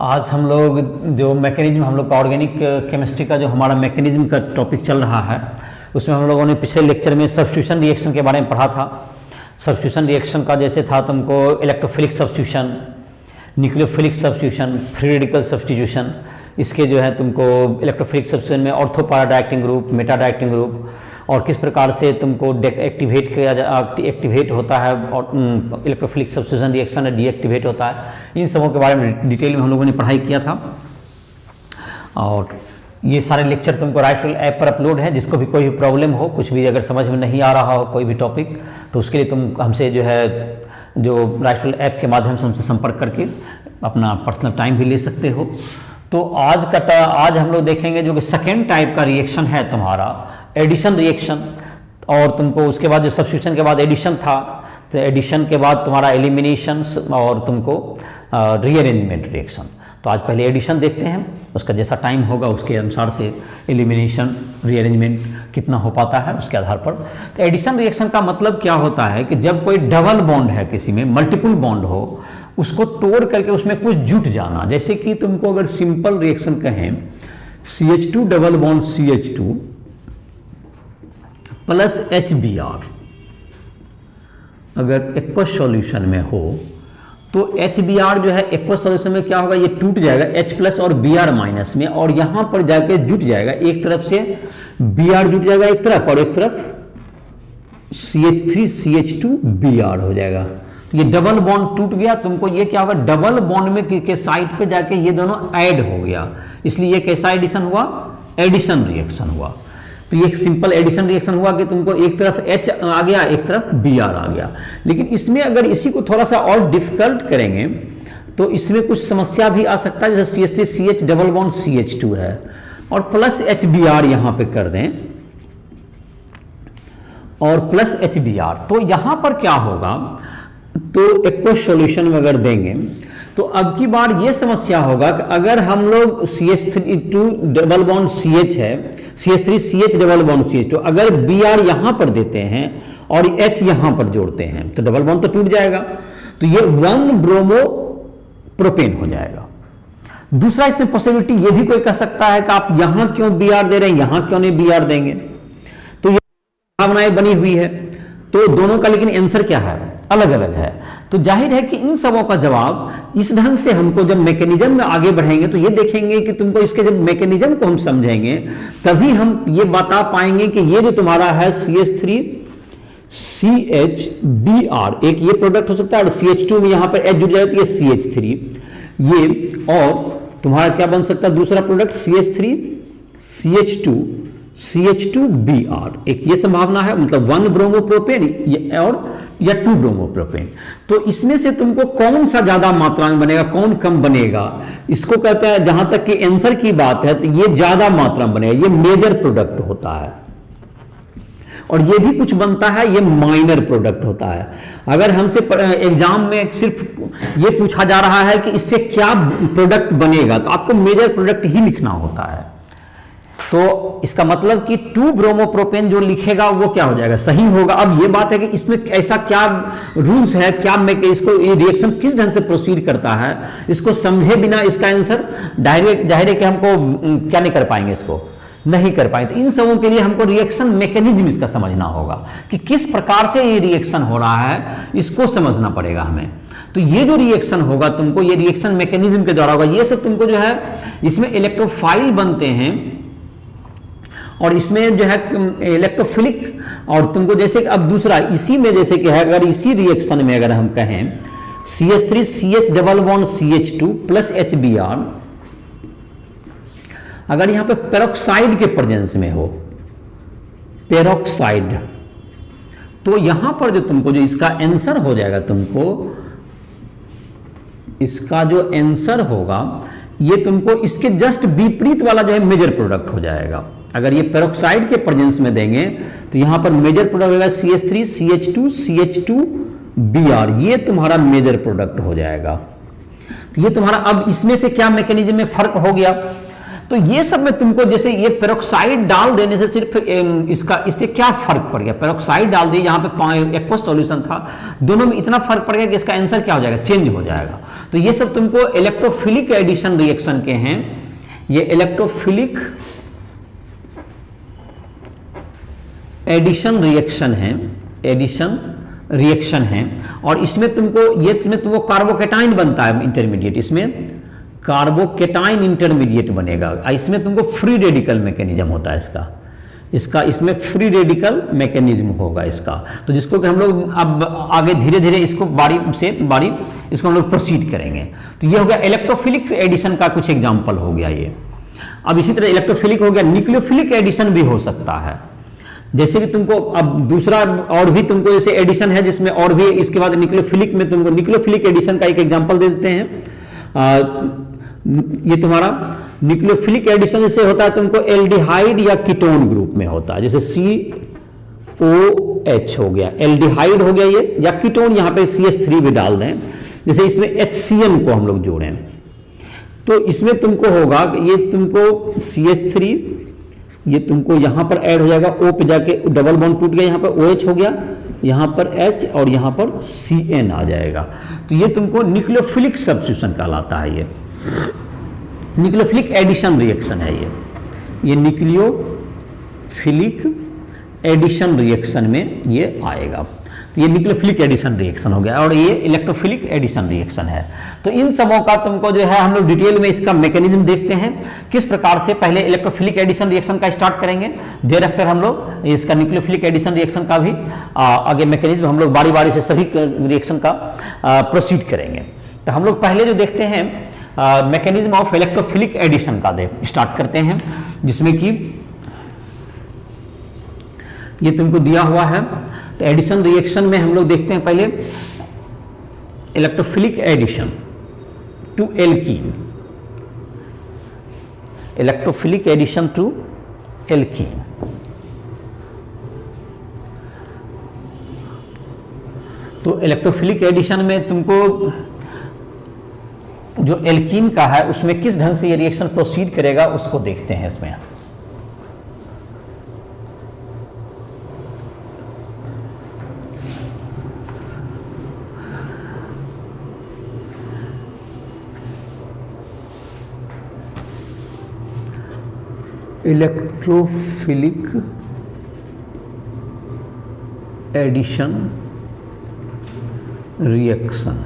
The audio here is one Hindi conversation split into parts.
आज हम लोग जो मैकेनिज्म हम लोग का ऑर्गेनिक केमिस्ट्री का जो हमारा मैकेनिज्म का टॉपिक चल रहा है उसमें हम लोगों ने पिछले लेक्चर में सब्स्टिट्यूशन रिएक्शन के बारे में पढ़ा था। सब्स्टिट्यूशन रिएक्शन का जैसे था तुमको electrophilic substitution, nucleophilic substitution, free radical substitution. इसके जो है तुमको इलेक्ट्रोफिलिक सब्स्टिट्यूशन में ortho para directing group, Meta directing group और किस प्रकार से तुमको एक्टिवेट होता है और इलेक्ट्रोफिलिक सब्स्टिट्यूशन रिएक्शन डीएक्टिवेट होता है। इन सबों के बारे में डिटेल में हम लोगों ने पढ़ाई किया था और ये सारे लेक्चर तुमको राइटफुल ऐप पर अपलोड है। जिसको भी कोई भी प्रॉब्लम हो, कुछ भी अगर समझ में नहीं आ रहा हो कोई भी टॉपिक, तो उसके लिए तुम हमसे जो है जो राइटफुल ऐप के माध्यम से हमसे संपर्क करके अपना पर्सनल टाइम भी ले सकते हो। तो आज हम लोग देखेंगे जो कि सेकेंड टाइप का रिएक्शन है तुम्हारा एडिशन रिएक्शन। और तुमको उसके बाद जो सब्स्टिट्यूशन के बाद एडिशन था, तो एडिशन के बाद तुम्हारा एलिमिनेशन और तुमको रीअरेंजमेंट रिएक्शन। तो आज पहले एडिशन देखते हैं, उसका जैसा टाइम होगा उसके अनुसार से एलिमिनेशन रीअरेंजमेंट कितना हो पाता है उसके आधार पर। तो एडिशन रिएक्शन का मतलब क्या होता है कि जब कोई डबल बॉन्ड है, किसी में मल्टीपल बॉन्ड हो, उसको तोड़ करके उसमें कुछ जुट जाना। जैसे कि तुमको अगर सिंपल रिएक्शन कहें CH2 double bond CH2 plus HBr अगर एक्वस सॉल्यूशन में हो तो HBr जो है एक्वस सॉल्यूशन में क्या होगा, ये टूट जाएगा H प्लस और Br माइनस में और यहां पर जाके जुट जाएगा। एक तरफ से Br जुट जाएगा एक तरफ और एक तरफ CH3CH2Br हो जाएगा। तो ये डबल बॉन्ड टूट गया। तुमको ये क्या होगा, डबल बॉन्ड में के साइड पे जाके ये दोनों ऐड हो गया, इसलिए ये कैसा एडिशन हुआ, एडिशन रिएक्शन हुआ। तो ये एक सिंपल एडिशन रिएक्शन हुआ कि तुमको एक तरफ H आ गया एक तरफ Br आ गया। लेकिन इसमें अगर इसी को थोड़ा सा और डिफिकल्ट करेंगे तो इसमें कुछ समस्या भी आ सकता है। जैसे CH3CH डबल बॉन्ड CH2 है और प्लस HBr यहां पे कर दें और प्लस HBr, तो यहां पर क्या होगा, तो एक्वस सॉल्यूशन में अगर देंगे तो अब की बार ये समस्या होगा कि अगर हम लोग CH3 डबल बॉन्ड CH है, CH3CH डबल बॉन्ड CH2, अगर Br यहां पर देते हैं और H यहां पर जोड़ते हैं तो डबल बॉन्ड तो टूट जाएगा, तो ये 1 ब्रोमो प्रोपेन हो जाएगा। दूसरा इसमें पॉसिबिलिटी ये भी कोई कह सकता है कि आप यहां क्यों Br दे रहे हैं, यहां क्यों नहीं Br देंगे। तो ये भावनाएं बनी हुई है, तो दोनों का लेकिन आंसर क्या है, अलग अलग है। तो जाहिर है कि इन सबों का जवाब इस ढंग से हमको जब मैकेनिज्म में आगे बढ़ेंगे तो ये देखेंगे कि तुमको इसके जब मैकेनिज्म को हम समझेंगे तभी हम ये बता पाएंगे कि ये जो तुम्हारा है CH3CHBr एक ये प्रोडक्ट हो सकता है और CH2 में यहां पर H जुड़ जाए तो ये CH3 ये, और तुम्हारा क्या बन सकता है दूसरा प्रोडक्ट CH3CH2Br, एक ये संभावना है, मतलब 1 ब्रोमोप्रोपेन और या 2 ब्रोमोप्रोपेन। तो इसमें से तुमको कौन सा ज्यादा मात्रा में बनेगा, कौन कम बनेगा, इसको कहते हैं, जहां तक कि आंसर की बात है तो ये ज्यादा मात्रा में बनेगा, ये मेजर प्रोडक्ट होता है। और ये भी कुछ बनता है, ये माइनर प्रोडक्ट होता है। अगर हमसे एग्जाम में सिर्फ ये पूछा जा रहा है कि इससे क्या प्रोडक्ट बनेगा तो आपको मेजर प्रोडक्ट ही लिखना होता है। तो इसका मतलब कि 2 ब्रोमोप्रोपेन जो लिखेगा वो क्या हो जाएगा, सही होगा। अब ये बात है कि इसमें ऐसा क्या रूल्स है, क्या इसको ये रिएक्शन किस ढंग से प्रोसीड करता है, इसको समझे बिना इसका आंसर डायरेक्ट जाहिर है कि हमको क्या नहीं कर पाएंगे, इसको नहीं कर पाएंगे। तो इन सबों के लिए हमको रिएक्शन मैकेनिज्म इसका समझना होगा कि किस प्रकार से ये रिएक्शन हो रहा है, इसको समझना पड़ेगा हमें। तो ये जो रिएक्शन होगा तुमको ये रिएक्शन मैकेनिज्म के द्वारा होगा। ये सब तुमको जो है इसमें इलेक्ट्रोफाइल बनते हैं और इसमें जो है इलेक्ट्रोफिलिक, और तुमको जैसे अब दूसरा इसी में जैसे कि है, अगर इसी रिएक्शन में अगर हम कहें CH3CH double bond CH2 plus HBr, अगर यहां पे पेरोक्साइड के प्रेजेंस में हो, पेरोक्साइड, तो यहां पर जो तुमको जो इसका आंसर हो जाएगा, तुमको इसका जो आंसर होगा ये तुमको इसके जस्ट विपरीत वाला जो है मेजर प्रोडक्ट हो जाएगा। अगर ये पेरोक्साइड के प्रेजेंस में देंगे तो यहां पर मेजर प्रोडक्ट होगा CH3CH2CH2Br, ये तुम्हारा मेजर प्रोडक्ट हो जाएगा। तो ये तुम्हारा, अब इसमें से क्या मैकेनिज्म में फर्क हो गया, तो ये सब में तुमको जैसे ये पेरोक्साइड डाल देने से सिर्फ इससे क्या फर्क पड़ गया, पेरोक्साइड डाल दी, यहाँ पे एक्वस सॉल्यूशन था, दोनों में इतना फर्क पड़ गया कि इसका आंसर क्या हो जाएगा, चेंज हो जाएगा। तो ये सब तुमको इलेक्ट्रोफिलिक एडिशन रिएक्शन के हैं, ये इलेक्ट्रोफिलिक एडिशन रिएक्शन है, एडिशन रिएक्शन है। और इसमें तुमको कार्बोकेटाइन बनता है इंटरमीडिएट, इसमें कार्बोकेटाइन इंटरमीडिएट बनेगा। इसमें तुमको फ्री रेडिकल मैकेनिज्म होता है इसमें फ्री रेडिकल मैकेनिज्म होगा इसका। तो जिसको कि हम लोग अब आगे धीरे धीरे इसको बारी से बारी इसको हम लोग प्रोसीड करेंगे। तो ये हो गया इलेक्ट्रोफिलिक एडिशन का कुछ एग्जाम्पल हो गया ये। अब इसी तरह इलेक्ट्रोफिलिक हो गया, न्यूक्लियोफिलिक एडिशन भी हो सकता है। जैसे कि तुमको अब दूसरा और भी तुमको जैसे एडिशन है जिसमें और भी इसके बाद न्यूक्लियोफिलिक में तुमको न्यूक्लियोफिलिक एडिशन का एक एग्जांपल दे देते हैं। ये तुम्हारा न्यूक्लियोफिलिक एडिशन जैसे होता है तुमको एल्डिहाइड या कीटोन ग्रुप में होता है, जैसे COH हो गया, एल्डिहाइड हो गया ये, या कीटोन यहाँ पे CH3 भी डाल दें, जैसे इसमें HCN को हम लोग जोड़ें तो इसमें तुमको होगा ये तुमको CH3 ये तुमको यहां पर ऐड हो जाएगा, O पे जाके डबल बॉन्ड टूट गया, यहां पर OH हो गया, यहां पर H और यहां पर CN आ जाएगा। तो ये तुमको न्यूक्लियोफिलिक सब्स्टिट्यूशन कहलाता है। ये न्यूक्लियोफिलिक एडिशन रिएक्शन है ये न्यूक्लियोफिलिक एडिशन रिएक्शन में ये आएगा। तो ये न्यूक्लियोफिलिक एडिशन रिएक्शन हो गया और ये इलेक्ट्रोफिलिक एडिशन रिएक्शन है। तो इन सबों का तुमको जो है हम लोग डिटेल में इसका मैकेनिज्म देखते हैं किस प्रकार से। पहले इलेक्ट्रोफिलिक एडिशन रिएक्शन का स्टार्ट करेंगे, देर आफ्टर हम लोग इसका न्यूक्लियोफिलिक एडिशन रिएक्शन का भी आगे मैकेनिज्म हम लोग बारी बारी से सभी रिएक्शन का प्रोसीड करेंगे। तो हम लोग पहले जो देखते हैं मैकेनिज्म ऑफ इलेक्ट्रोफिलिक एडिशन का स्टार्ट करते हैं, जिसमें कि ये तुमको दिया हुआ है। तो एडिशन रिएक्शन में हम लोग देखते हैं पहले electrophilic addition to alkene, electrophilic addition to alkene. तो इलेक्ट्रोफिलिक एडिशन में तुमको जो एल्कीन का है उसमें किस ढंग से ये रिएक्शन प्रोसीड करेगा उसको देखते हैं इसमें। Electrophilic addition reaction,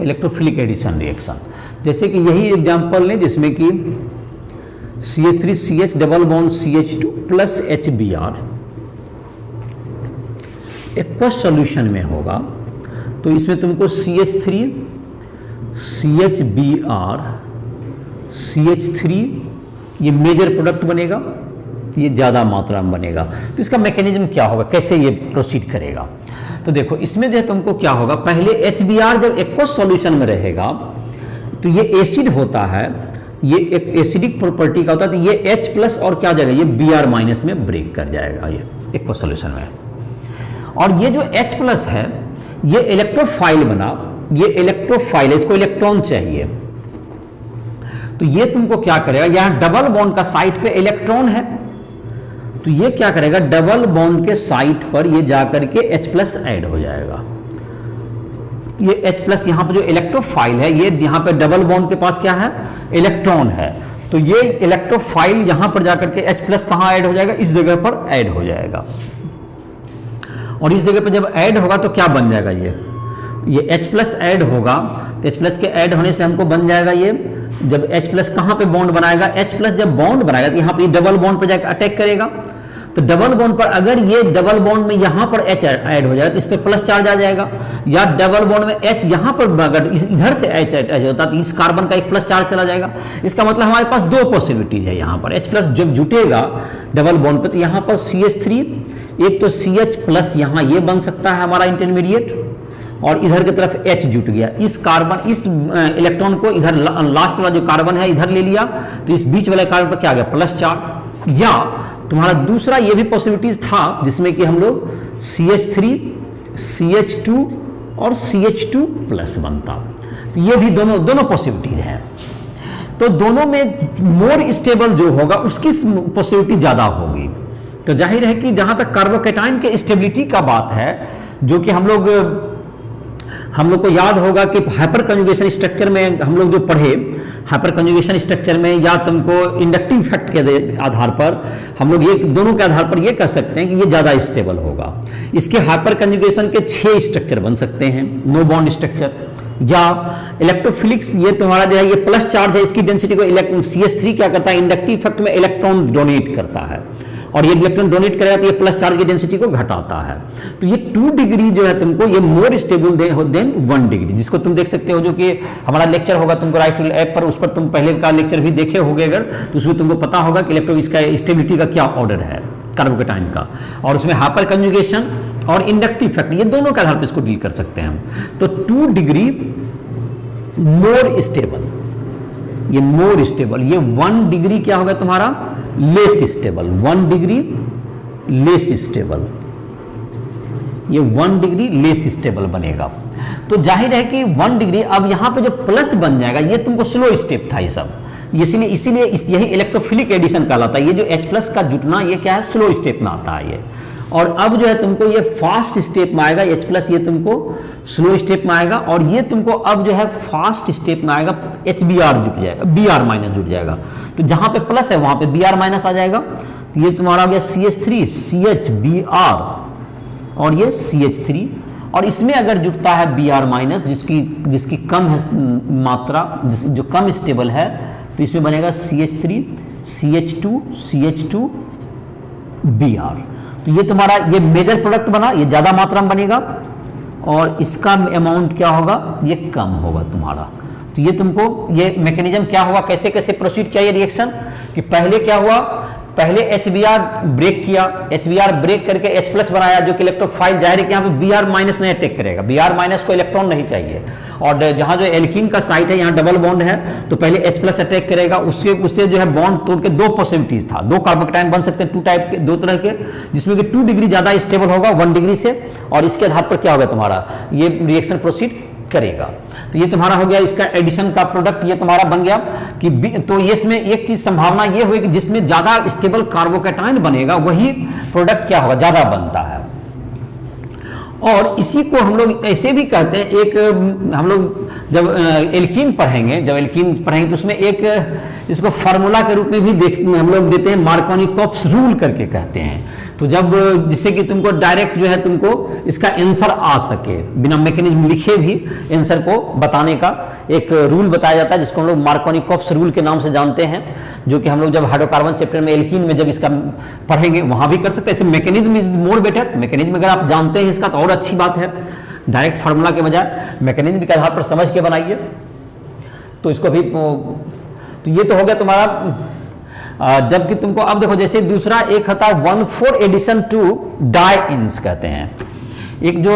electrophilic addition reaction, जैसे कि यही एग्जांपल लें जिसमें कि CH3CH double bond CH2 plus HBr aqueous solution में होगा। तो इसमें तुमको CH3 CHBr CH3 ये मेजर प्रोडक्ट बनेगा, ये ज़्यादा मात्रा में बनेगा। तो इसका मैकेनिज्म क्या होगा, कैसे ये प्रोसीड करेगा। तो देखो इसमें जो तुमको क्या होगा, पहले HBr जब एक्वस सॉल्यूशन में रहेगा तो ये एसिड होता है, ये एक एसिडिक प्रॉपर्टी का होता है। तो ये H प्लस और क्या हो जाएगा, ये Br माइनस में ब्रेक कर जाएगा ये एक्वस सॉल्यूशन में। और ये जो H प्लस है ये इलेक्ट्रोफाइल बना, ये इलेक्ट्रोफाइल है, इसको इलेक्ट्रॉन चाहिए। तो ये तुमको क्या करेगा, यहां डबल बॉन्ड का साइट पे इलेक्ट्रॉन है, तो ये क्या करेगा, डबल बॉन्ड के साइट पर ये जाकर के H प्लस ऐड हो जाएगा। ये H प्लस यहां पर जो इलेक्ट्रोफाइल है, ये यहां पे डबल बॉन्ड के पास क्या है, इलेक्ट्रॉन है। तो ये इलेक्ट्रोफाइल यहां पर जाकर के H प्लस कहां ऐड हो जाएगा, इस जगह पर ऐड हो जाएगा। और इस जगह पर जब ऐड होगा तो क्या बन जाएगा, ये H प्लस ऐड होगा। तो H प्लस के ऐड होने से हमको बन जाएगा ये, जब H प्लस कहां पे बॉन्ड बनाएगा, H प्लस जब बॉन्ड बनाएगा तो यहां पे डबल बॉन्ड पर जाकर अटैक करेगा। तो डबल बॉन्ड पर अगर ये डबल बॉन्ड में यहां पर H ऐड हो जाए तो इस पर प्लस चार्ज आ जाएगा, या डबल बॉन्ड में H यहां पर अगर इधर से H ऐड होता तो इस कार्बन का एक प्लस चार्ज चला जाएगा। इसका मतलब हमारे पास दो पॉसिबिलिटीज है यहाँ पर। H प्लस जब जुटेगा डबल बॉन्ड पर तो यहाँ पर CH3, एक तो CH प्लस यहाँ ये बन सकता है हमारा इंटरमीडिएट, और इधर की तरफ H जुट गया। इस कार्बन इस इलेक्ट्रॉन को इधर लास्ट वाला जो कार्बन है इधर ले लिया, तो इस बीच वाले कार्बन पर क्या आ गया, प्लस चार्ज। या तुम्हारा दूसरा ये भी पॉसिबिलिटीज था जिसमें कि हम लोग CH3 CH2 और CH2 प्लस बनता। तो ये भी दोनों पॉसिबिलिटीज हैं। तो दोनों में मोर स्टेबल जो होगा उसकी पॉसिबिलिटी ज्यादा होगी। तो जाहिर है कि जहां तक कार्बोकैटायन के स्टेबिलिटी का बात है, जो कि हम लोग को याद होगा कि हाइपर कंजुगेशन स्ट्रक्चर में हम लोग जो पढ़े, हाइपर कंजुगेशन स्ट्रक्चर में या तुमको इंडक्टिव इफेक्ट के आधार पर हम लोग ये दोनों के आधार पर ये कह सकते हैं कि ये ज्यादा स्टेबल होगा। इसके हाइपर कंजुगेशन के 6 स्ट्रक्चर बन सकते हैं, नो बॉन्ड स्ट्रक्चर या इलेक्ट्रोफिलिक्स। ये तुम्हारा जो है ये प्लस चार्ज है, इसकी डेंसिटी को CH3 क्या करता है, इंडक्टिव इफेक्ट में इलेक्ट्रॉन डोनेट करता है, और ये इलेक्ट्रॉन डोनेट करेगा तो ये प्लस चार्ज की डेंसिटी को घटाता है। तो ये 2 डिग्री जो है तुमको ये मोर स्टेबल देन 1 डिग्री, जिसको तुम देख सकते हो, जो कि हमारा लेक्चर होगा तुमको राइट टू ऐप पर, उस पर तुम पहले का लेक्चर भी देखे होगे अगर, तो उसमें तुमको पता होगा कि इलेक्ट्रो इसका स्टेबिलिटी का क्या ऑर्डर है कार्बोकैटायन का, और उसमें हाइपर कंजुगेशन और इंडक्टिव इफेक्ट ये दोनों के आधार पर इसको डील कर सकते हैं हम। तो 2 डिग्री मोर स्टेबल, ये मोर स्टेबल, ये 1 डिग्री क्या होगा तुम्हारा less stable, 1 degree less stable, ये 1 डिग्री लेस स्टेबल बनेगा। तो जाहिर है कि 1 डिग्री, अब यहां पे जो प्लस बन जाएगा ये तुमको स्लो स्टेप था ये सब, इसीलिए यही इलेक्ट्रोफिलिक एडिशन कहलाता है। ये जो H+ का जुटना ये क्या है, स्लो स्टेप में आता है ये, और अब जो है तुमको ये फास्ट स्टेप में आएगा, H+ ये तुमको स्लो स्टेप में आएगा, और ये तुमको अब जो है फास्ट स्टेप में आएगा, HBr जुट जाएगा, Br- जुट जाएगा। तो जहां पे प्लस है वहां पे Br- आ जाएगा, तो ये तुम्हारा आ गया CH3 CHBr और ये CH3, और इसमें अगर जुटता है Br- जिसकी कम है मात्रा, जो कम स्टेबल है, तो इसमें बनेगा CH3 CH2 CH2 Br। तो ये तुम्हारा ये मेजर प्रोडक्ट बना, ये ज्यादा मात्रा में बनेगा, और इसका अमाउंट क्या होगा, ये कम होगा तुम्हारा। तो ये तुमको ये मैकेनिज्म क्या हुआ, कैसे कैसे प्रोसीड किया ये रिएक्शन, कि पहले क्या हुआ, पहले HBr ब्रेक किया, HBr ब्रेक करके H+ बनाया, जो कि इलेक्ट्रोफाइल, जाहिर है कि यहाँ पे Br- नहीं अटैक करेगा, Br- को इलेक्ट्रॉन नहीं चाहिए, और जहां जो एल्कीन का साइट है यहाँ डबल बॉन्ड है, तो पहले H+ अटैक करेगा, उससे जो है बॉन्ड तोड़ के 2 पॉसिबिलिटीज था, 2 कार्बोकैटायन बन सकते हैं 2 टाइप के, 2 तरह के, जिसमें कि 2 डिग्री ज्यादा स्टेबल होगा 1 डिग्री से, और इसके आधार पर क्या होगा तुम्हारा ये रिएक्शन प्रोसीड करेगा। तो ये तुम्हारा हो गया, इसका एडिशन का प्रोडक्ट ये तुम्हारा बन गया कि तो ये इसमें एक चीज संभावना ये हुई कि जिसमें ज्यादा स्टेबल कार्बोकैटायन बनेगा वही प्रोडक्ट क्या होगा, ज्यादा बनता है। और इसी को हम लोग ऐसे भी कहते हैं, एक हम लोग जब एल्कीन पढ़ेंगे तो उसमें एक इसको फार्मूला के रूप में भी हम लोग देते हैं, मार्कोनी-कॉप्स रूल करके कहते हैं। तो जब जिससे कि तुमको डायरेक्ट जो है तुमको इसका आंसर आ सके, बिना मैकेनिज्म लिखे भी आंसर को बताने का एक रूल बताया जाता है, जिसको हम लोग मार्कोनी-कॉप्स रूल के नाम से जानते हैं, जो कि हम लोग जब हाइड्रोकार्बन चैप्टर में एल्कीन में जब इसका पढ़ेंगे वहां भी कर सकते हैं। Mechanism is more better, mechanism अगर आप जानते हैं इसका तो और अच्छी बात है, डायरेक्ट फार्मूला के बजाय मैकेनिज्म के आधार पर समझ के बनाइए। तो इसको भी, तो ये तो हो गया तुम्हारा। जबकि तुमको अब देखो, जैसे दूसरा एक होता है 1,4 एडिशन टू डाई-इन्स कहते हैं, एक जो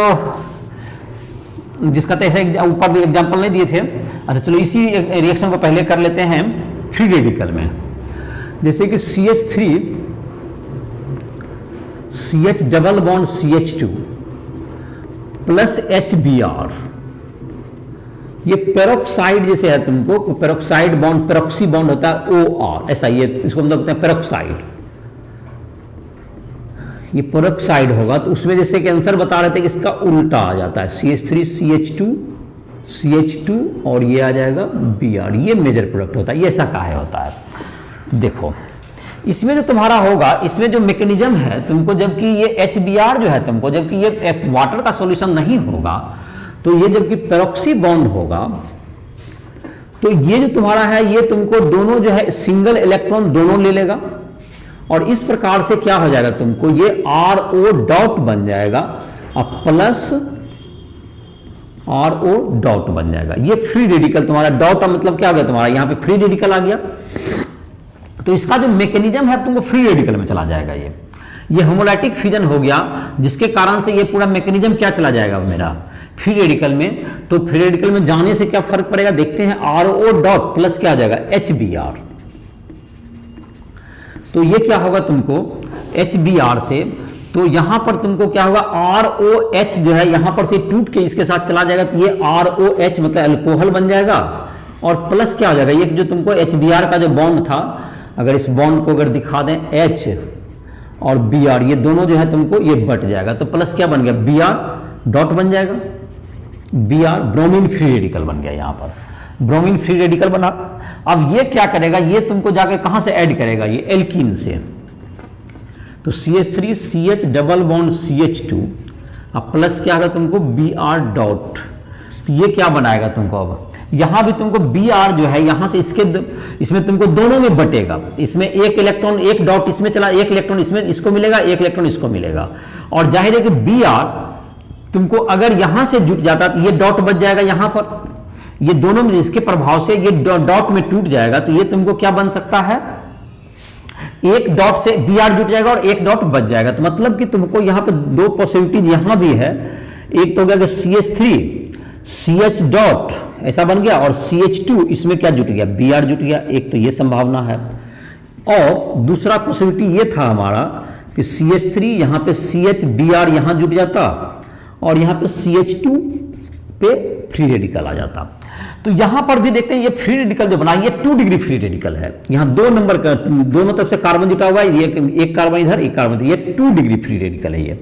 जिसका तो ऐसे ऊपर भी एग्जांपल नहीं दिए थे। अच्छा चलो इसी रिएक्शन को पहले कर लेते हैं फ्री रेडिकल में, जैसे कि CH3 CH double bond CH2 plus HBr, ये पेरोक्साइड जैसे है, तुमको पेरोक्साइड बॉन्ड, पेरोक्सी बॉन्ड होता है OR, ऐसा ये इसको हम लोग कहते हैं पेरोक्साइड, ये पेरोक्साइड होगा। तो उसमें जैसे कि आंसर बता रहे थे कि इसका उल्टा आ जाता है, CH3 CH2 और ये आ जाएगा Br, ये मेजर प्रोडक्ट होता है। ये ऐसा काहे होता है, देखो इसमें जो तुम्हारा होगा, इसमें जो मैकेनिज्म है तुमको, जबकि ये HBr जो है तुमको, जबकि ये वाटर का सॉल्यूशन नहीं होगा, तो ये जबकि पेरोक्सी बॉन्ड होगा, तो ये जो तुम्हारा है ये तुमको दोनों जो है सिंगल इलेक्ट्रॉन दोनों ले लेगा, और इस प्रकार से क्या हो जाएगा तुमको, ये RO डॉट बन जाएगा और प्लस RO डॉट बन जाएगा। ये फ्री रेडिकल तुम्हारा, डॉट का मतलब क्या हो गया तुम्हारा, यहां पे फ्री रेडिकल आ गया। तो इसका जो मैकेनिज्म है तुमको फ्री रेडिकल में चला जाएगा, ये होमोलाइटिक फिजन हो गया, जिसके कारण से ये पूरा मैकेनिज्म क्या चला जाएगा मेरा फ्री रेडिकल में। तो फ्री रेडिकल में जाने से क्या फर्क पड़ेगा देखते हैं, RO डॉट प्लस क्या आ जाएगा HBr, तो ये क्या होगा तुमको HBr से, तो यहां पर तुमको क्या होगा ROH जो है यहां पर से टूट के इसके साथ चला जाएगा, तो ये ROH मतलब अल्कोहल बन जाएगा, और प्लस क्या हो जाएगा, ये जो तुमको HBr का जो बॉन्ड था, अगर इस बॉन्ड को अगर दिखा दें H और Br, ये दोनों जो है तुमको ये बट जाएगा, तो प्लस क्या बन गया, Br डॉट बन जाएगा, Br ब्रोमीन फ्री रेडिकल बन गया, यहाँ पर ब्रोमीन फ्री रेडिकल बना। अब ये क्या करेगा, ये तुमको जाकर कहां से ऐड करेगा, ये एल्कीन से, तो CH3 CH double bond CH2, अब प्लस क्या आएगा तुमको Br डॉट, तो ये क्या बनाएगा तुमको, अब यहां भी तुमको Br जो है यहां से इसमें तुमको दोनों में बटेगा, इसमें एक इलेक्ट्रॉन एक डॉट इसमें चला, एक इलेक्ट्रॉन इसमें इसको मिलेगा, एक इलेक्ट्रॉन इसको मिलेगा, और जाहिर है कि Br तुमको अगर यहां से जुट जाता तो ये डॉट बच जाएगा यहां पर, ये दोनों में इसके प्रभाव से ये डॉट में टूट जाएगा, तो ये तुमको क्या बन सकता है, एक डॉट से Br जुट जाएगा और एक डॉट बच जाएगा। तो मतलब कि तुमको यहां पे दो पॉसिबिलिटीज यहां भी है, एक तो हो गया कि CH3 CH डॉट ऐसा बन गया और CH2 इसमें क्या जुट गया, Br जुट गया, एक तो ये संभावना है। और दूसरा पॉसिबिलिटी ये था हमारा कि CH3 यहां पे CH Br यहां जुट जाता और यहां पे CH2 पे फ्री रेडिकल आ जाता। तो यहां पर भी देखते हैं ये फ्री रेडिकल जो बना, ये 2 डिग्री फ्री रेडिकल है, यहां 2 नंबर का दोनों तरफ से कार्बन जुटा हुआ है, एक कार्बन इधर एक कार्बन, ये 2 डिग्री फ्री रेडिकल है, ये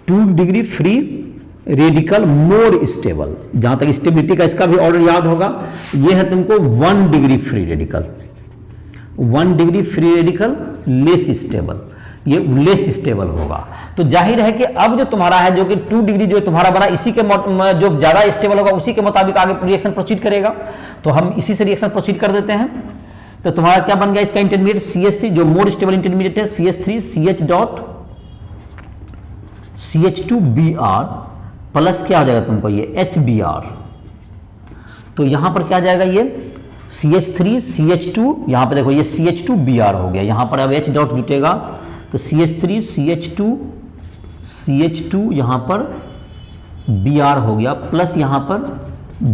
2 degree free radical more stable, जहां तक स्टेबिलिटी का इसका भी ऑर्डर याद होगा, ये है तुमको 1 degree free radical, 1 degree free radical less stable, ये लेस स्टेबल होगा। तो जाहिर है कि अब जो तुम्हारा है जो कि 2 डिग्री जो तुम्हारा बना, इसी के जो ज्यादा स्टेबल होगा उसी के मुताबिक आगे रिएक्शन प्रोसीड करेगा, तो हम इसी से रिएक्शन प्रोसीड कर देते हैं। तो तुम्हारा क्या बन गया इसका इंटरमीडिएट CH3 जो मोर स्टेबल इंटरमीडिएट है, CH3 CH dot CH2 Br plus क्या आ जाएगा तुमको ये HBr, तो यहां पर क्या जाएगा ये CH3 CH2, यहां पर देखो ये CH2 Br हो गया, यहां पर अब H डॉट जुटेगा तो CH3 CH2 यहां पर Br हो गया प्लस यहां पर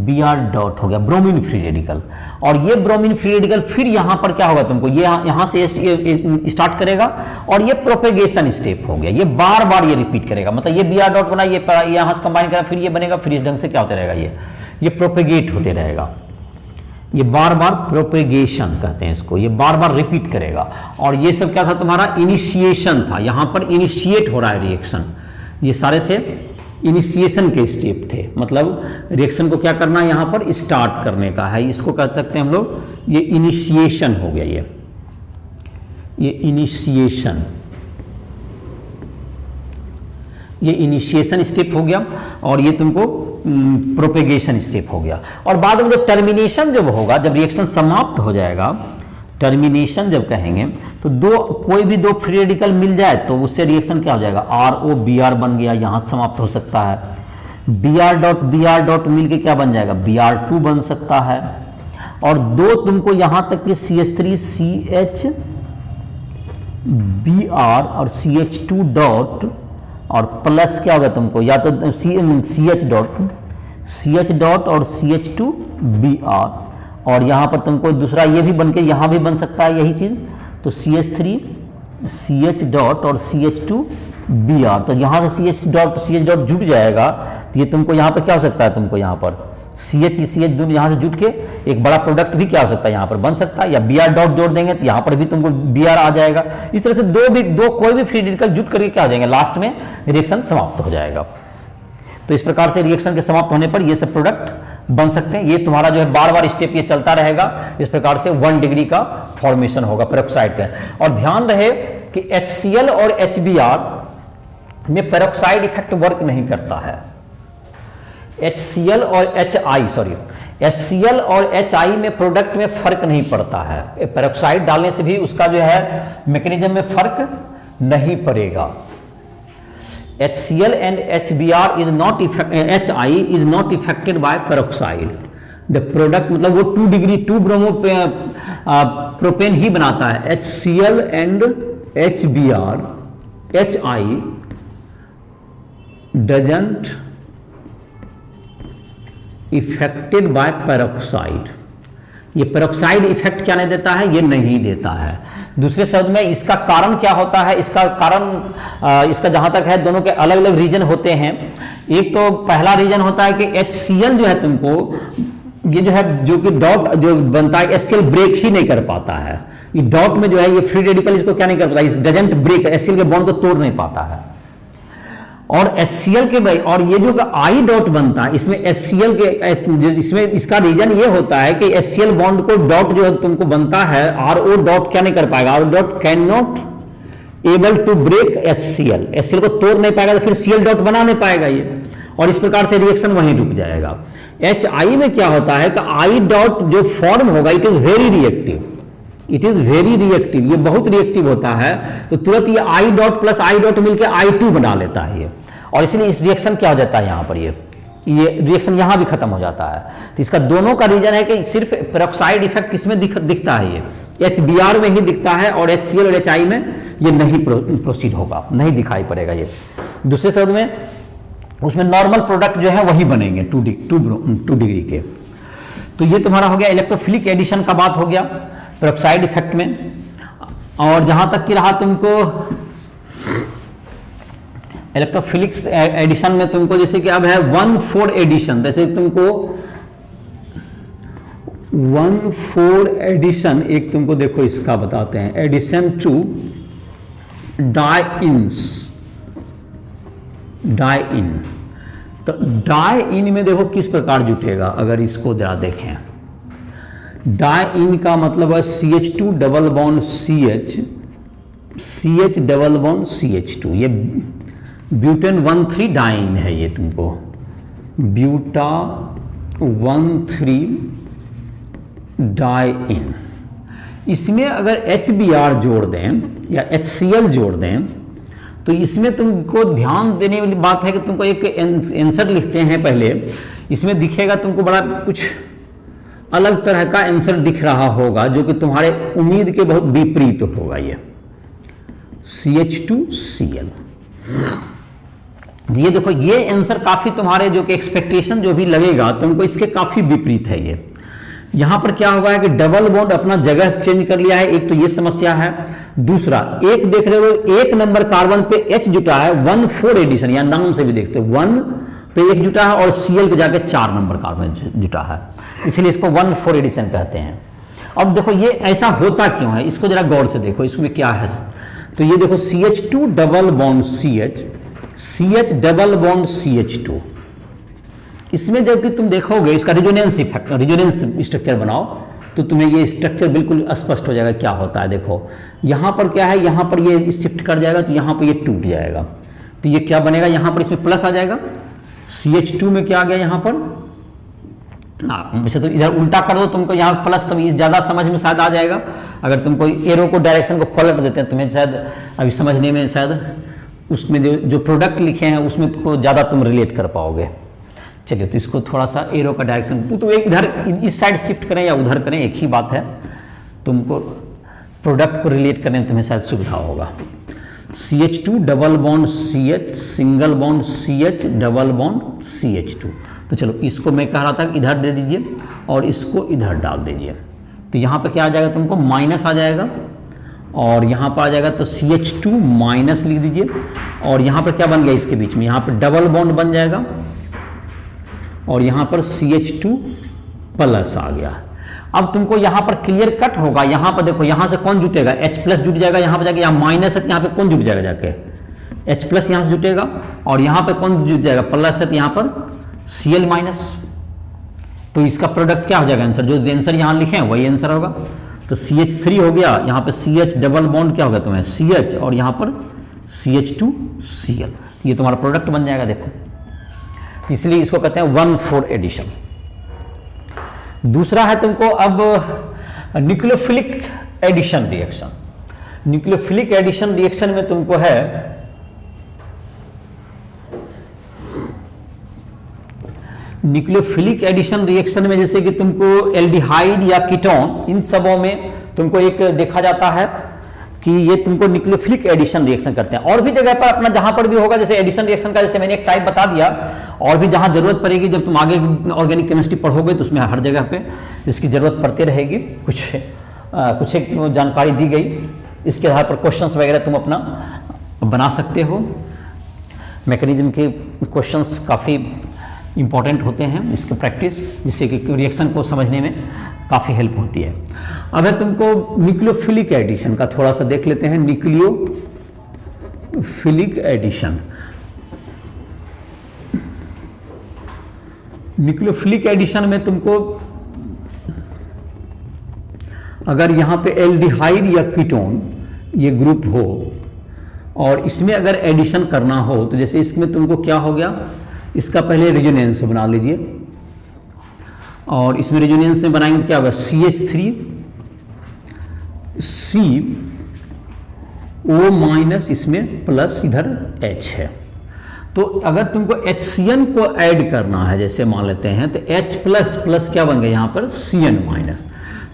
Br डॉट हो गया ब्रोमीन फ्री रेडिकल, और ये ब्रोमीन फ्री रेडिकल फिर यहां पर क्या होगा तुमको, ये यहां से स्टार्ट करेगा और ये प्रोपेगेशन स्टेप हो गया, ये बार बार ये रिपीट करेगा, मतलब ये Br डॉट बना, ये यहां से कंबाइन करा, फिर ये बनेगा, फिर इस ढंग से क्या होते रहेगा, ये प्रोपेगेट होते रहेगा, ये बार बार प्रोपेगेशन कहते हैं इसको, ये बार बार रिपीट करेगा। और ये सब क्या था तुम्हारा इनिशिएशन था, यहां पर इनिशिएट हो रहा है रिएक्शन, ये सारे थे इनिशिएशन के स्टेप थे, मतलब रिएक्शन को क्या करना है यहां पर स्टार्ट करने का है, इसको कह सकते हैं हम लोग, ये इनिशिएशन हो गया, ये इनिशिएशन, ये इनिशिएशन स्टेप हो गया और ये तुमको प्रोपेगेशन स्टेप हो गया। और बाद में जब टर्मिनेशन जब होगा, जब रिएक्शन समाप्त हो जाएगा, टर्मिनेशन जब कहेंगे तो कोई भी 2 फ्री रेडिकल मिल जाए तो उससे रिएक्शन क्या हो जाएगा, RO Br बन गया, यहां समाप्त हो सकता है, Br डॉट मिलके क्या बन जाएगा, Br2 बन सकता है, और 2 तुमको यहां तक कि CH3 CH Br और CH2 डॉट और प्लस क्या होगा तुमको, या तो CH डॉट और CH2 Br, और यहां पर तुमको दूसरा ये भी बन के यहां भी बन सकता है यही चीज, तो CH3 CH डॉट और CH2 Br, तो यहां से CH डॉट जुट जाएगा, तो ये तुमको यहां पर क्या हो सकता है, तुमको यहां पर CH यहां से जुट के एक बड़ा प्रोडक्ट भी क्या हो सकता है यहां पर बन सकता है, या Br डॉट जोड़ देंगे तो यहां पर भी तुमको Br आ जाएगा। इस तरह से दो कोई भी फ्री रेडिकल जुट करके क्या हो जाएंगे, लास्ट में रिएक्शन समाप्त हो जाएगा। तो इस प्रकार से रिएक्शन के समाप्त होने पर ये सब प्रोडक्ट बन सकते हैं। ये तुम्हारा जो है बार बार स्टेप ये चलता रहेगा, इस प्रकार से 1 डिग्री का फॉर्मेशन होगा पेरोक्साइड का। और ध्यान रहे कि HCl और HBr में पेरोक्साइड इफेक्ट वर्क नहीं करता है, HCl और HCl और HI में प्रोडक्ट में फर्क नहीं पड़ता है, पेरोक्साइड डालने से भी उसका जो है मैकेनिज्म में फर्क नहीं पड़ेगा। HCl and HBr is not HI is not affected by peroxide. The product मतलब वो 2 डिग्री 2 ब्रोमो प्रोपेन ही बनाता है। HCl and HBr, HI doesn't affected by peroxide. ये पेरोक्साइड इफेक्ट क्या नहीं देता है, ये नहीं देता है। दूसरे शब्द में इसका कारण क्या होता है, इसका कारण इसका जहां तक है दोनों के अलग अलग रीजन होते हैं। एक तो पहला रीजन होता है कि HCl जो है तुमको ये जो है जो कि डॉट जो बनता है HCl ब्रेक ही नहीं कर पाता है। ये डॉट में जो है ये फ्री रेडिकल इसको क्या नहीं कर पाता, इस डजंट ब्रेक, HCl के बॉन्ड को तोड़ नहीं पाता है। और HCl के भाई और ये जो आई डॉट बनता है इसमें HCl के इसमें इसका रीजन ये होता है कि HCl बॉन्ड को डॉट जो तुमको बनता है RO डॉट क्या नहीं कर पाएगा, RO dot can not able to break HCl को तोड़ नहीं पाएगा तो फिर Cl डॉट बना नहीं पाएगा ये, और इस प्रकार से रिएक्शन वहीं रुक जाएगा। HI में क्या होता है कि आई डॉट जो फॉर्म होगा it is very reactive, it is very reactive, ये बहुत रिएक्टिव होता है, तो तुरंत ये I dot plus I dot मिलकर I2 बना लेता है ये, और इसलिए इस रिएक्शन क्या हो जाता है यहाँ पर ये रिएक्शन यहाँ भी खत्म हो जाता है। तो इसका दोनों का रीजन है कि सिर्फ पेरोक्साइड इफेक्ट किसमें दिखता है, ये HBr में ही दिखता है, और HCl और HI में ये नहीं प्रोसीड होगा, नहीं दिखाई पड़ेगा ये। दूसरे शब्द में उसमें नॉर्मल प्रोडक्ट जो है वही बनेंगे 2 डिग्री के। तो ये तुम्हारा हो गया इलेक्ट्रोफिलिक एडिशन का बात हो गया पेरोक्साइड इफेक्ट में। और जहां तक कि रहा तुमको इलेक्ट्रोफिलिक एडिशन में तुमको जैसे कि अब है 1,4 एडिशन, जैसे तुमको 1,4 एडिशन एक तुमको देखो इसका बताते हैं, एडिशन टू डाई-इन। तो डाई-इन में देखो किस प्रकार जुटेगा, अगर इसको जरा देखें, डाई-इन का मतलब है CH2 double bond CH double bond CH2, ये ब्यूटेन 1,3 डाई-इन है, ये तुमको ब्यूटा 1,3 डाई-इन। इसमें अगर HBr जोड़ दें या HCl जोड़ दें तो इसमें तुमको ध्यान देने वाली बात है कि तुमको एक आंसर लिखते हैं पहले, इसमें दिखेगा तुमको बड़ा कुछ अलग तरह का आंसर दिख रहा होगा जो कि तुम्हारे उम्मीद के बहुत विपरीत होगा। ये CH2Cl, ये देखो ये आंसर काफी तुम्हारे जो कि एक्सपेक्टेशन जो भी लगेगा तुमको इसके काफी विपरीत है। ये यहां पर क्या होगा कि डबल बॉन्ड अपना जगह चेंज कर लिया है, एक तो ये समस्या है। दूसरा एक देख रहे हो एक नंबर कार्बन पे H जुटा है, 1,4 एडिशन, या नाम से भी देखते हो 1 पे 1 जुटा है और Cl के जाके 4 नंबर कार्बन जुटा है, इसलिए इसको 1,4 एडिशन कहते हैं। अब देखो ये ऐसा होता क्यों है, इसको जरा गौर से देखो इसमें क्या है। तो ये देखो CH2 double bond CH double bond CH2, इसमें जबकि तुम देखोगे इसका रिजोनेंस इफेक्ट, रिजोनेंस स्ट्रक्चर बनाओ तो तुम्हें ये स्ट्रक्चर बिल्कुल स्पष्ट हो जाएगा क्या होता है। देखो यहाँ पर क्या है, यहाँ पर ये शिफ्ट कर जाएगा तो यहाँ पर ये टूट जाएगा, तो ये क्या बनेगा, यहाँ पर इसमें प्लस आ जाएगा, CH2 में क्या आ गया यहाँ पर, वैसे तो इधर उल्टा कर दो तुमको यहाँ प्लस, तब ज़्यादा समझ में शायद आ जाएगा। अगर तुमको एरो को डायरेक्शन को पलट देते हैं तुम्हें शायद अभी समझने में शायद उसमें जो प्रोडक्ट लिखे हैं उसमें को ज़्यादा तुम रिलेट कर पाओगे। चलिए तो इसको थोड़ा सा एरो का डायरेक्शन तो एक इधर इस साइड शिफ्ट करें या उधर करें एक ही बात है, तुमको प्रोडक्ट को रिलेट करने में तुम्हें शायद सुविधा होगा। CH2 double bond CH single bond CH double bond CH2। तो चलो इसको मैं कह रहा था कि इधर दे दीजिए और इसको इधर डाल दीजिए, तो यहाँ पे क्या आ जाएगा तुमको माइनस आ जाएगा, और यहाँ पर आ जाएगा तो CH2 माइनस लिख दीजिए, और यहाँ पर क्या बन गया इसके बीच में, यहाँ पर डबल बॉन्ड बन जाएगा और यहाँ पर CH2 प्लस आ गया। अब तुमको यहाँ पर क्लियर कट होगा, यहाँ पर देखो यहाँ से कौन जुटेगा, H प्लस जुट जाएगा, यहाँ पर जाके यहाँ माइनस है तो यहाँ पे कौन जुट जाएगा, जाके H प्लस यहाँ से जुटेगा, और यहाँ पे कौन जुट जाएगा, प्लस है तो यहाँ पर Cl माइनस। तो इसका प्रोडक्ट क्या हो जाएगा, आंसर जो आंसर यहाँ लिखे हैं वही आंसर होगा। तो CH3 हो गया, यहाँ पे CH डबल बॉन्ड क्या होगा तुम्हें CH, और यहाँ पर CH2Cl, ये तुम्हारा प्रोडक्ट बन जाएगा। देखो तो इसलिए इसको कहते हैं 1,4 एडिशन। दूसरा है तुमको अब nucleophilic addition reaction. Nucleophilic addition reaction में तुमको है न्यूक्लियोफिलिक एडिशन रिएक्शन में जैसे कि तुमको एल्डिहाइड या कीटोन इन सबों में तुमको एक देखा जाता है कि ये तुमको न्यूक्लियोफिलिक एडिशन रिएक्शन करते हैं। और भी जगह पर अपना जहां पर भी होगा, जैसे एडिशन रिएक्शन का जैसे मैंने एक टाइप बता दिया, और भी जहां जरूरत पड़ेगी जब तुम आगे ऑर्गेनिक केमिस्ट्री पढ़ोगे तो उसमें हर जगह पे इसकी जरूरत पड़ती रहेगी। कुछ एक जानकारी दी गई, इसके आधार पर क्वेश्चंस वगैरह तुम अपना बना सकते हो। मैकेनिज्म के क्वेश्चंस काफ़ी इंपॉर्टेंट होते हैं इसके प्रैक्टिस, जिससे कि रिएक्शन को समझने में काफ़ी हेल्प होती है। अब है तुमको न्यूक्लियोफिलिक एडिशन का थोड़ा सा देख लेते हैं। न्यूक्लियोफिलिक एडिशन, न्यूक्लियोफिलिक एडिशन में तुमको अगर यहाँ पे एल्डिहाइड या कीटोन ये ग्रुप हो और इसमें अगर एडिशन करना हो तो जैसे इसमें तुमको क्या हो गया, इसका पहले रेजोनेंस बना लीजिए और इसमें रेजोनेंस में बनाएंगे तो क्या होगा, CH3 CO माइनस, इसमें प्लस इधर H है। तो अगर तुमको HCN को ऐड करना है जैसे मान लेते हैं तो H प्लस प्लस क्या बन गया यहाँ पर CN माइनस।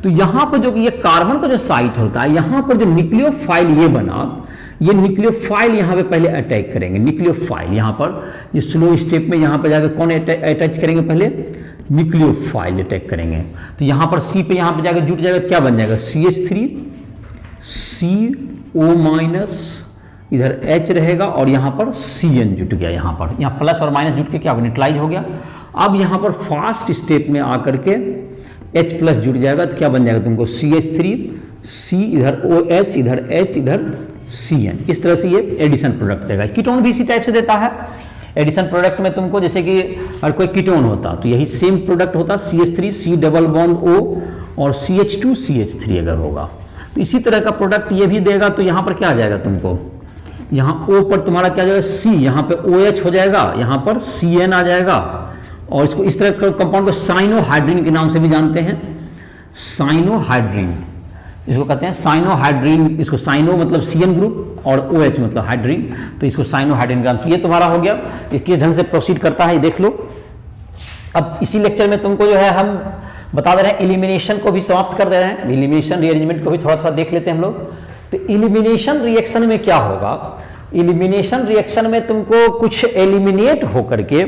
तो यहाँ पर जो ये कार्बन का जो साइट होता है, यहाँ पर जो न्यूक्लियोफाइल ये बना, ये न्यूक्लियोफाइल यहाँ पे पहले अटैक करेंगे। न्यूक्लियोफाइल यहाँ पर ये स्लो स्टेप में यहाँ पर जाकर कौन अटैच करेंगे, पहले न्यूक्लियोफाइल अटैक करेंगे। तो यहाँ पर C पे यहाँ पे जाकर जुट जाएगा तो क्या बन जाएगा, CH3 CO माइनस, इधर H रहेगा और यहाँ पर CN जुट गया, यहाँ पर यहाँ प्लस और माइनस जुट के क्या न्यूट्रलाइज हो गया। अब यहाँ पर फास्ट स्टेप में आकर के H प्लस जुट जाएगा तो क्या बन जाएगा तुमको, CH3 C, इधर OH, इधर H, इधर CN। इस तरह से ये एडिशन प्रोडक्ट देगा। कीटोन भी इसी टाइप से देता है। एडिशन प्रोडक्ट में तुमको जैसे कि अगर कोई कीटोन होता तो यही सेम प्रोडक्ट होता, CH3 C double bond O और CH2 CH3 अगर होगा तो इसी तरह का प्रोडक्ट ये भी देगा। तो यहाँ पर क्या आ जाएगा तुमको, यहाँ O पर तुम्हारा क्या जाएगा C, यहाँ पे OH हो जाएगा, यहाँ पर CN आ जाएगा। और इसको इस तरह के कंपाउंड को साइनोहाइड्रीन के नाम से भी जानते हैं। साइनोहाइड्रीन इसको कहते हैं, साइनोहाइड्रीन, इसको साइनो मतलब CN ग्रुप और OH मतलब हाइड्रीन, तो इसको साइनोहाइड्रीन का। ये तुम्हारा हो गया, ये किस ढंग से प्रोसीड करता है ये देख लो। अब इसी लेक्चर में तुमको जो है हम बता दे रहे हैं, एलिमिनेशन को भी समाप्त कर दे रहे हैं, एलिमिनेशन रीअरेंजमेंट को भी थोड़ा थोड़ा देख लेते हैं हम लोग। तो एलिमिनेशन रिएक्शन में क्या होगा, एलिमिनेशन रिएक्शन में तुमको कुछ एलिमिनेट होकर के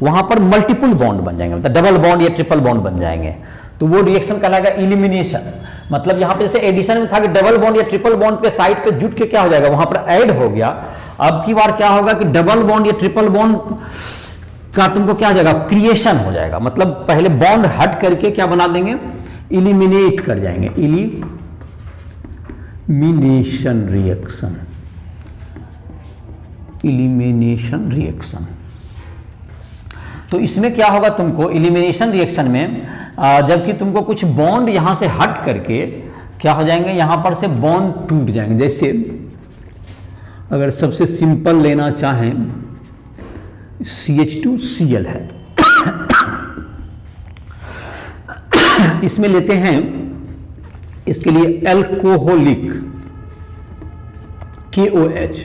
वहां पर मल्टीपल बॉन्ड बन जाएंगे, मतलब डबल बॉन्ड या ट्रिपल बॉन्ड बन जाएंगे, तो वो रिएक्शन कहलाएगा एलिमिनेशन। मतलब यहां पे जैसे एडिशन में था कि डबल बॉन्ड या ट्रिपल बॉन्ड पे साइड पे जुट के क्या हो जाएगा, वहां पर ऐड हो गया। अब की बार क्या होगा कि डबल बॉन्ड या ट्रिपल बॉन्ड का तुमको क्या हो जाएगा, क्रिएशन हो जाएगा। मतलब पहले बॉन्ड हट करके क्या बना देंगे, इलिमिनेट कर जाएंगे, इलिमिनेशन रिएक्शन, इलिमिनेशन रिएक्शन। तो इसमें क्या होगा तुमको इलिमिनेशन रिएक्शन में, जबकि तुमको कुछ बॉन्ड यहां से हट करके क्या हो जाएंगे, यहां पर से बॉन्ड टूट जाएंगे। जैसे अगर सबसे सिंपल लेना चाहें, CH2Cl है इसमें लेते हैं, इसके लिए एल्कोहलिक KOH।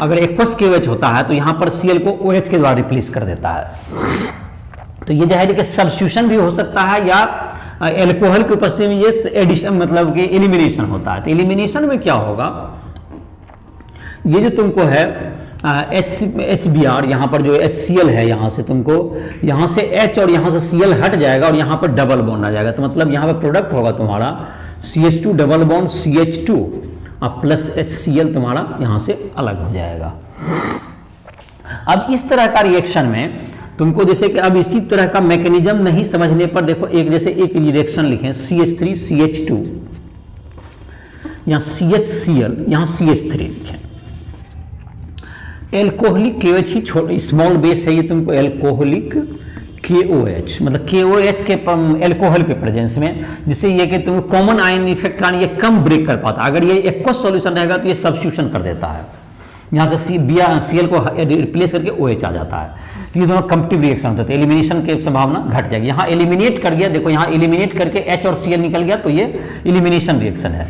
अगर एक्वस KOH होता है तो यहां पर Cl को OH के द्वारा रिप्लेस कर देता है। तो ये जाहिर है कि सब्स्टिट्यूशन भी हो सकता है या एल्कोहल की उपस्थिति में ये एडिशन मतलब कि एलिमिनेशन होता है। तो एलिमिनेशन में क्या होगा, ये जो तुमको है HBr, यहाँ पर जो HCl है, यहाँ से तुमको यहाँ से H और यहाँ से Cl हट जाएगा और यहाँ पर डबल बॉन्ड आ जाएगा। तो मतलब यहाँ पे प्रोडक्ट होगा तुम्हारा CH2 डबल बॉन्ड CH2 और प्लस HCl तुम्हारा यहाँ से अलग हो जाएगा। अब इस तरह का रिएक्शन में तुमको जैसे कि अब इसी तरह का मैकेनिज्म नहीं समझने पर देखो, एक जैसे एक रिएक्शन लिखें CH3 CH2, यहाँ CHCl, यहाँ CH3 लिखें। एल्कोहलिक KOH ही छोटे स्मॉल बेस है, ये तुमको एल्कोहलिक KOH मतलब KOH के एल्कोहल के प्रेजेंस में, जिससे ये कि तुम कॉमन आयन इफेक्ट का ये कम ब्रेक कर पाता। अगर ये एक्वस सॉल्यूशन रहेगा तो ये सब्स्टिट्यूशन कर देता है, यहाँ से Cl को रिप्लेस करके OH आ जाता है। तो ये दोनों कम्पिटिव रिएक्शन होते हैं, एलिमिनेशन की संभावना घट जाएगी। यहाँ एलिमिनेट कर गया, देखो यहाँ एलिमिनेट करके H और Cl निकल गया, तो ये एलिमिनेशन रिएक्शन है।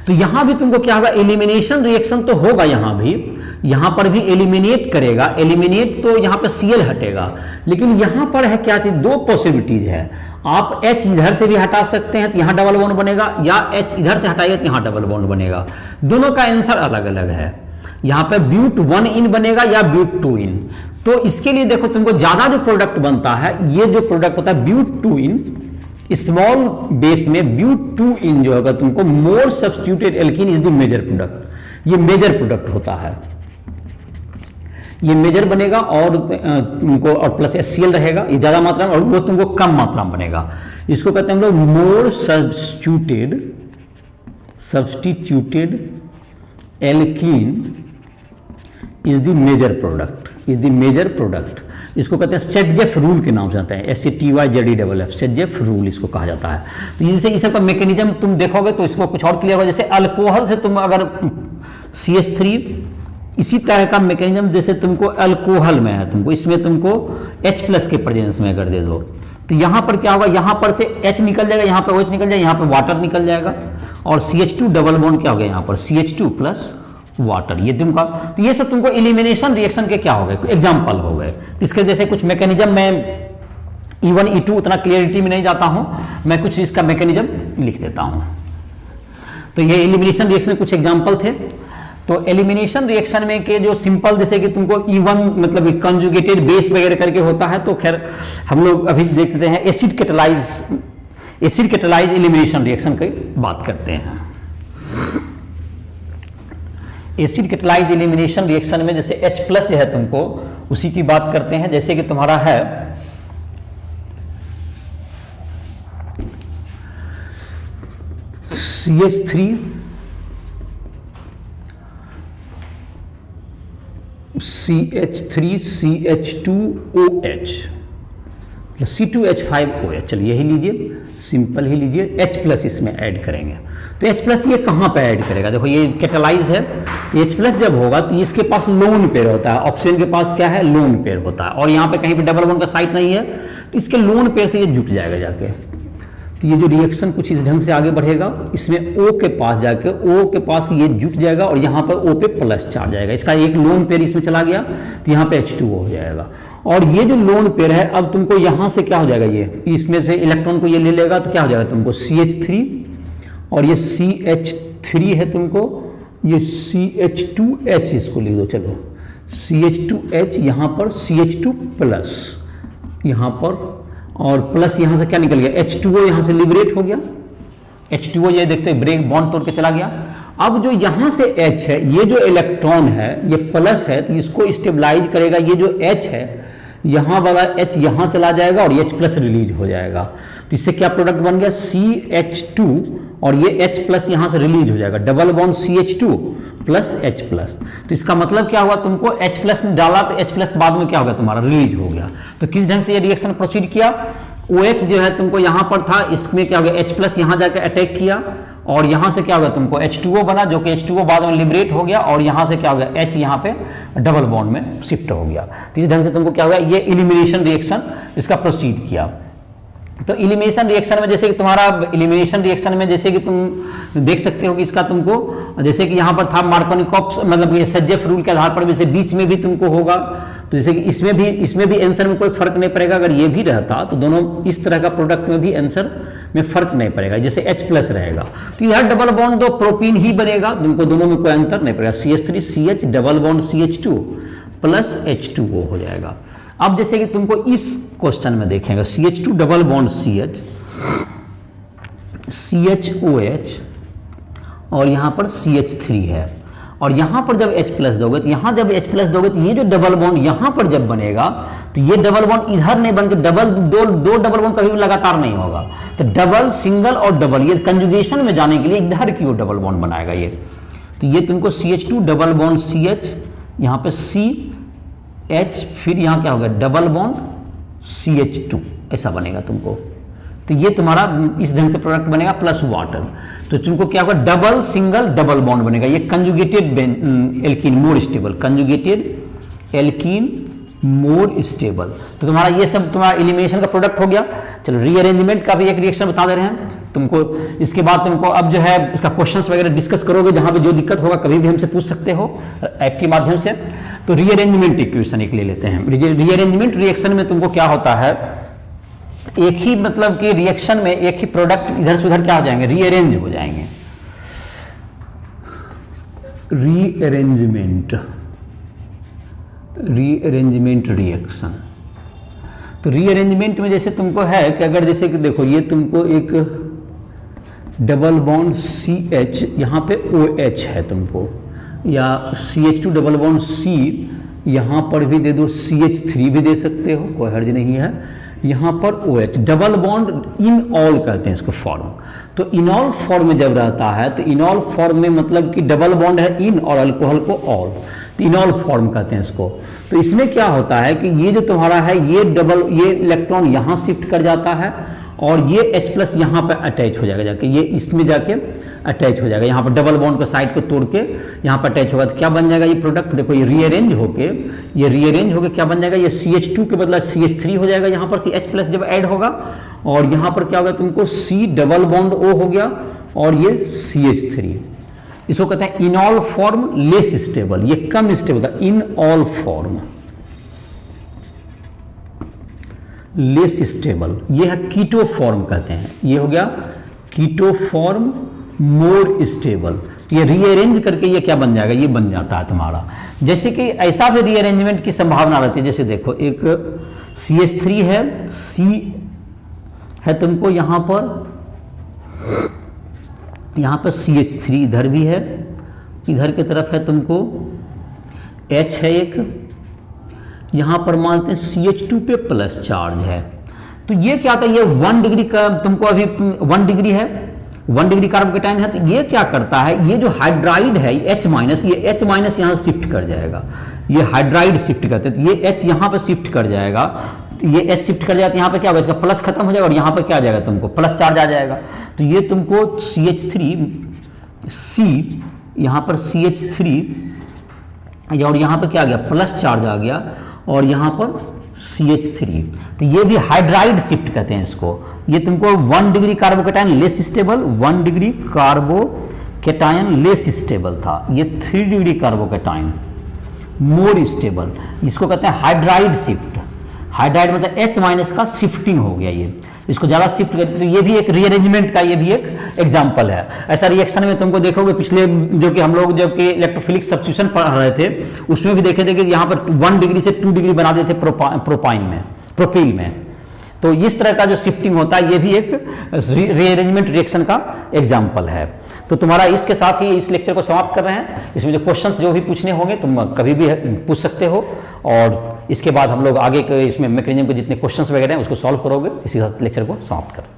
तो यहां भी तुमको क्या होगा, एलिमिनेशन रिएक्शन तो होगा, यहां पर भी एलिमिनेट करेगा। एलिमिनेट तो यहां पर Cl हटेगा, लेकिन यहां पर है क्या चीज, दो पॉसिबिलिटीज है। आप H इधर से भी हटा सकते हैं तो यहां डबल बॉन्ड बनेगा, या H इधर से हटाइए तो यहां डबल बॉन्ड बनेगा। दोनों का आंसर अलग अलग है। यहां पे ब्यूट 1 इन बनेगा या ब्यूट 2 इन। तो इसके लिए देखो तुमको ज्यादा जो प्रोडक्ट बनता है, ये जो प्रोडक्ट होता है ब्यूट 2 इन, स्मॉल बेस में ब्यूट 2 इन जो होगा तुमको more substituted alkene is the major product. ये मेजर प्रोडक्ट होता है, ये मेजर बनेगा और तुमको और प्लस HCl रहेगा, ये ज्यादा मात्रा में, और वो तुमको कम मात्रा में बनेगा। इसको कहते हैं हम लोग more substituted alkene is the major product, इसको कहते हैं सेटजेफ रूल के नाम से आता है, SATYZEFF, सेटजेफ रूल इसको कहा जाता है। तो जैसे इस सबका मैकेनिज्म तुम देखोगे तो इसको कुछ और क्लियर होगा। जैसे अल्कोहल से तुम अगर CH3, इसी तरह का मैकेनिज्म जैसे तुमको अल्कोहल में है, तुमको इसमें तुमको H+ के प्रेजेंस में अगर दे दो तो यहां पर क्या होगा, यहां पर से H निकल जाएगा, यहां पर OH निकल जाएगा, यहां पर वाटर निकल जाएगा, और CH2 डबल बॉन्ड क्या हो गया, यहां पर CH2 प्लस वाटर। ये तुमका, तो ये सब तुमको एलिमिनेशन रिएक्शन के क्या हो गए, एग्जाम्पल हो गए। तो इसके जैसे कुछ मैकेनिज्म में E1 E2 उतना क्लियरिटी में नहीं जाता हूं, मैं कुछ इसका मैकेनिज्म लिख देता हूं। तो ये एलिमिनेशन रिएक्शन में कुछ एग्जाम्पल थे। तो एलिमिनेशन रिएक्शन में के जो सिंपल, जैसे कि तुमको E1 मतलब कंजुगेटेड बेस वगैरह करके होता है, तो खैर हम लोग अभी देखते हैं एसिड कैटालाइज एलिमिनेशन रिएक्शन की बात करते हैं। एसिड कैटालाइज एलिमिनेशन रिएक्शन में जैसे H+ जो है तुमको उसी की बात करते हैं। जैसे कि तुम्हारा है CH3 CH2OH C2H5OH, चलिए यही लीजिए, सिंपल ही लीजिए, H+ इसमें ऐड करेंगे। तो H+ ये कहाँ पे ऐड करेगा, देखो ये कैटालाइज है, तो H+ जब होगा तो इसके पास लोन पेयर होता है, ऑक्सीजन के पास क्या है, लोन पेयर होता है, और यहाँ पे कहीं पे डबल बॉन्ड का साइट नहीं है, तो इसके लोन पेयर से ये जुट जाएगा जाके। तो ये जो रिएक्शन कुछ इस ढंग से आगे बढ़ेगा, इसमें O के पास जाके O के पास ये जुट जाएगा, और यहाँ पर O पे प्लस चार्ज आएगा, इसका एक लोन पेयर इसमें चला गया, तो यहाँ पे H2O हो जाएगा। और ये जो लोन पेयर है, अब तुमको यहाँ से क्या हो जाएगा, ये इसमें से इलेक्ट्रॉन को ये ले लेगा, तो क्या हो जाएगा तुमको CH3, और ये CH3 है तुमको, ये CH2H इसको लिख दो, चलो CH2H, यहाँ पर CH2 प्लस यहाँ पर, और प्लस यहाँ से क्या निकल गया, H2O यहाँ से लिबरेट हो गया, H2O ये देखते हैं ब्रेक बॉन्ड तोड़ के चला गया। अब जो यहाँ से H है, ये जो इलेक्ट्रॉन है ये प्लस है, तो इसको स्टेबलाइज करेगा, ये जो H है यहाँ वाला H यहाँ चला जाएगा और H+ रिलीज हो जाएगा। तो इससे क्या प्रोडक्ट बन गया, CH2, और ये H+ यहाँ से रिलीज हो जाएगा, double bond CH2 plus H+। तो इसका मतलब क्या हुआ, तुमको H+ डाला तो H+ बाद में क्या हो गया, तुम्हारा रिलीज हो गया। तो किस ढंग से ये रिएक्शन प्रोसीड किया, OH जो है तुमको यहाँ पर था, इसमें क्या हो गया, H+ यहाँ जाकर अटैक किया, और यहाँ से क्या हो गया तुमको H2O बना, जो कि H2O बाद में लिबरेट हो गया, और यहाँ से क्या हो गया, H यहाँ पे डबल बॉन्ड में शिफ्ट हो गया। तो इस ढंग से तुमको क्या हो गया, ये एलिमिनेशन रिएक्शन इसका प्रोसीड किया। तो एलिमिनेशन रिएक्शन में जैसे कि तुम्हारा एलिमिनेशन रिएक्शन में जैसे कि तुम देख सकते हो कि इसका तुमको जैसे कि यहाँ पर था मार्कोनिकॉफ, मतलब ये सेटजेफ रूल के आधार पर जैसे बीच में भी तुमको होगा, तो जैसे कि इसमें भी आंसर में कोई फर्क नहीं पड़ेगा। अगर ये भी रहता तो दोनों इस तरह का प्रोडक्ट में भी आंसर में फर्क नहीं पड़ेगा, जैसे H+ रहेगा तो यह डबल बॉन्ड दो प्रोपीन ही बनेगा, तुमको दोनों में कोई अंतर नहीं पड़ेगा, CH3CH double bond CH2 plus H2O हो जाएगा। अब जैसे कि तुमको इस क्वेश्चन में देखेंगे CH2 double bond CH CHOH और यहाँ पर CH3 है, और यहाँ पर जब H+ दोगे तो यहाँ जब H+ दोगे तो ये जो डबल बॉन्ड यहाँ पर जब बनेगा तो ये डबल बॉन्ड इधर नहीं बन के डबल दो डबल बॉन्ड कभी भी लगातार नहीं होगा, तो डबल सिंगल और डबल ये कंजुगेशन में जाने के लिए इधर की ओर डबल बॉन्ड बनाएगा ये। तो ये तुमको CH2 डबल बॉन्ड CH, यहाँ पे CH, फिर यहाँ क्या होगा डबल बॉन्ड CH2, ऐसा बनेगा तुमको। तो ये तुम्हारा इस ढंग से प्रोडक्ट बनेगा प्लस वाटर। तो तुमको क्या होगा डबल सिंगल डबल बॉन्ड बनेगा, ये conjugated alkene more stable, conjugated alkene more stable. तो तुम्हारा ये सब तुम्हारा एलिमिनेशन का प्रोडक्ट हो गया। चलो रीअरेंजमेंट का भी एक रिएक्शन बता दे रहे हैं तुमको। इसके बाद तुमको अब जो है इसका क्वेश्चंस वगैरह डिस्कस करोगे, जहां पे जो दिक्कत होगा कभी भी हमसे पूछ सकते हो ऐप के माध्यम से। तो रीअरेंजमेंट इक्वेशन एक ले लेते हैं। रीअरेंजमेंट रिएक्शन में तुमको क्या होता है, एक ही मतलब कि रिएक्शन में एक ही प्रोडक्ट इधर से उधर क्या हो जाएंगे, रीअरेंज हो जाएंगे। रीअरेंजमेंट रिएक्शन, तो रीअरेंजमेंट में जैसे तुमको है कि अगर जैसे कि देखो ये तुमको एक डबल बॉन्ड CH, यहाँ पे OH है तुमको, या CH2 डबल बॉन्ड C, यहाँ पर भी दे दो CH3 भी दे सकते हो, कोई हर्ज नहीं है। यहाँ पर OH डबल बॉन्ड इनऑल कहते हैं इसको फॉर्म। तो इनऑल फॉर्म में जब रहता है तो इनऑल फॉर्म में मतलब कि डबल बॉन्ड है इन और अल्कोहल को ऑल, तो इनऑल फॉर्म कहते हैं इसको। तो इसमें क्या होता है कि ये जो तुम्हारा है ये इलेक्ट्रॉन यहाँ शिफ्ट कर जाता है और ये H+ यहाँ पर अटैच हो जाएगा जाके, ये इसमें जाके अटैच हो जाएगा, यहाँ पर डबल बॉन्ड के साइड को तोड़ के यहाँ पर अटैच होगा। तो क्या बन जाएगा ये प्रोडक्ट, देखो ये रीअरेंज होके क्या बन जाएगा, ये CH2 के बदला CH3 हो जाएगा, यहाँ पर H+ जब ऐड होगा और यहाँ पर क्या होगा तुमको C डबल बॉन्ड O हो गया और ये CH3। इसको कहते हैं इनऑल फॉर्म लेस स्टेबल, ये कम स्टेबल था, इनऑल फॉर्म लेस स्टेबल। ये है कीटो फॉर्म कहते हैं, ये हो गया कीटो फॉर्म मोर स्टेबल। तो ये रीअरेंज करके ये क्या बन जाएगा, ये बन जाता है तुम्हारा। जैसे कि ऐसा भी रीअरेंजमेंट की संभावना रहती है, जैसे देखो एक CH3 है, C है तुमको यहाँ पर CH3 इधर भी है, इधर की तरफ है तुमको H है एक, यहाँ पर मानते हैं CH2 पे प्लस चार्ज है। तो ये क्या था, ये 1 डिग्री का तुमको अभी 1 डिग्री है, 1 डिग्री कार्बोकेटाइन है। तो ये क्या करता है, ये जो हाइड्राइड है H-, ये H- यहाँ शिफ्ट कर जाएगा, ये हाइड्राइड शिफ्ट करते हैं। तो ये H यहाँ पर शिफ्ट कर जाएगा, तो ये H शिफ्ट कर जाता है, यहाँ पे क्या होगा, इसका प्लस खत्म हो जाएगा और यहाँ पे क्या आ जाएगा तुमको प्लस चार्ज आ जाएगा। तो ये तुमको CH3C, यहाँ पर CH3 और यहाँ पर क्या आ गया प्लस चार्ज आ गया और यहाँ पर CH3। तो ये भी हाइड्राइड शिफ्ट कहते हैं इसको। ये तुमको 1 degree carbocation less stable, 1 degree carbocation less stable था, ये 3 डिग्री कार्बोकेटाइन मोर स्टेबल, इसको कहते हैं हाइड्राइड शिफ्ट। हाइड्राइड मतलब H- का शिफ्टिंग हो गया, ये इसको ज़्यादा शिफ्ट करते। तो ये भी एक रीअरेंजमेंट का ये भी एक एग्जांपल है। ऐसा रिएक्शन में तुमको देखोगे पिछले जो कि हम लोग जब कि इलेक्ट्रोफिलिक सब्स्टिट्यूशन पढ़ रहे थे उसमें भी देखे थे कि यहाँ पर 1 डिग्री से 2 डिग्री बना देते प्रोपाइल में। तो इस तरह का जो शिफ्टिंग होता है ये भी एक रीअरेंजमेंट रिएक्शन का एग्जाम्पल है। तो तुम्हारा इसके साथ ही इस लेक्चर को समाप्त कर रहे हैं। इसमें जो क्वेश्चंस जो भी पूछने होंगे तुम कभी भी पूछ सकते हो और इसके बाद हम लोग आगे के इसमें मैकेनिज्म के जितने क्वेश्चंस वगैरह हैं उसको सॉल्व करोगे। इसी के साथ लेक्चर को समाप्त करें।